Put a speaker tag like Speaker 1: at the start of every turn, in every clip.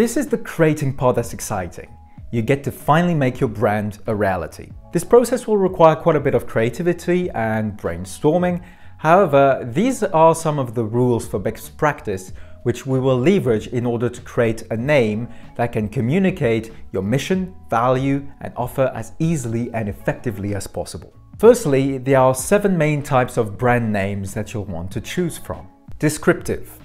Speaker 1: This is the creating part that's exciting. You get to finally make your brand a reality. This process will require quite a bit of creativity and brainstorming. However, these are some of the rules for best practice which we will leverage in order to create a name that can communicate your mission, value, and offer as easily and effectively as possible. Firstly, there are 7 main types of brand names that you'll want to choose from. Descriptive.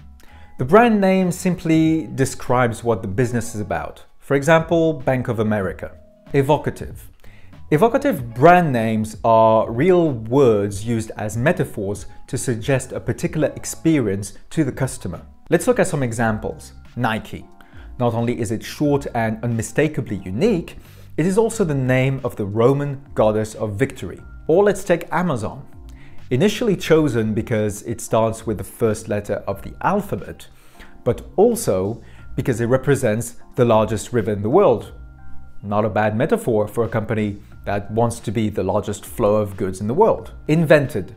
Speaker 1: The brand name simply describes what the business is about. For example, Bank of America. Evocative. Evocative brand names are real words used as metaphors to suggest a particular experience to the customer. Let's look at some examples. Nike. Not only is it short and unmistakably unique, it is also the name of the Roman goddess of victory. Or let's take Amazon. Initially chosen because it starts with the first letter of the alphabet, but also because it represents the largest river in the world. Not a bad metaphor for a company that wants to be the largest flow of goods in the world. Invented.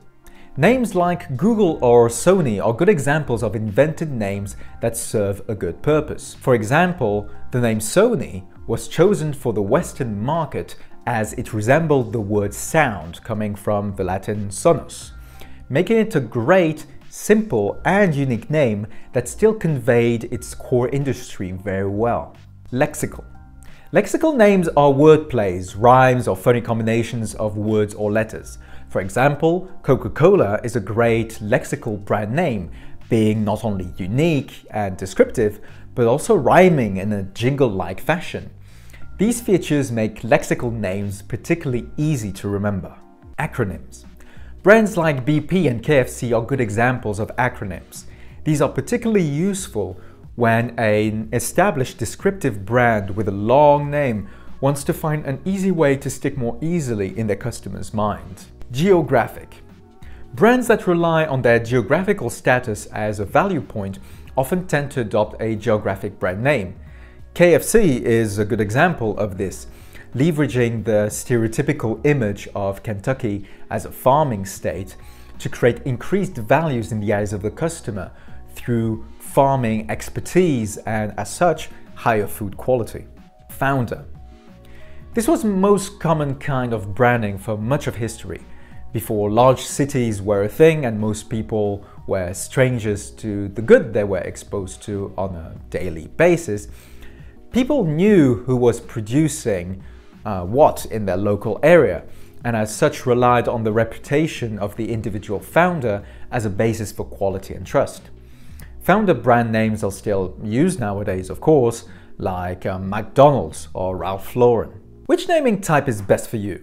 Speaker 1: Names like Google or Sony are good examples of invented names that serve a good purpose. For example, the name Sony was chosen for the Western market as it resembled the word sound, coming from the Latin sonus, making it a great, simple and unique name that still conveyed its core industry very well. Lexical. Lexical names are wordplays, rhymes, or funny combinations of words or letters. For example, Coca-Cola is a great lexical brand name, being not only unique and descriptive, but also rhyming in a jingle-like fashion. These features make lexical names particularly easy to remember. Acronyms. Brands like BP and KFC are good examples of acronyms. These are particularly useful when an established descriptive brand with a long name wants to find an easy way to stick more easily in their customer's mind. Geographic. Brands that rely on their geographical status as a value point often tend to adopt a geographic brand name. KFC is a good example of this, leveraging the stereotypical image of Kentucky as a farming state to create increased values in the eyes of the customer through farming expertise and, as such, higher food quality. Founder. This was the most common kind of branding for much of history, before large cities were a thing and most people were strangers to the good they were exposed to on a daily basis. People knew who was producing what in their local area, and as such relied on the reputation of the individual founder as a basis for quality and trust. Founder brand names are still used nowadays, of course, like McDonald's or Ralph Lauren. Which naming type is best for you?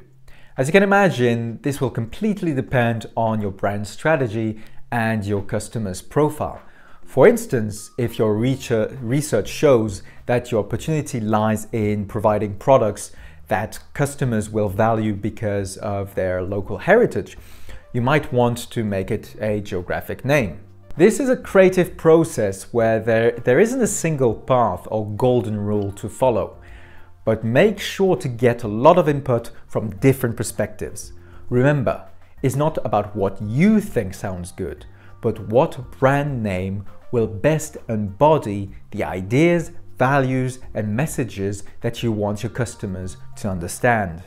Speaker 1: As you can imagine, this will completely depend on your brand strategy and your customer's profile. For instance, if your research shows that your opportunity lies in providing products that customers will value because of their local heritage, you might want to make it a geographic name. This is a creative process where there isn't a single path or golden rule to follow, but make sure to get a lot of input from different perspectives. Remember, it's not about what you think sounds good, but what brand name will best embody the ideas, values, and messages that you want your customers to understand.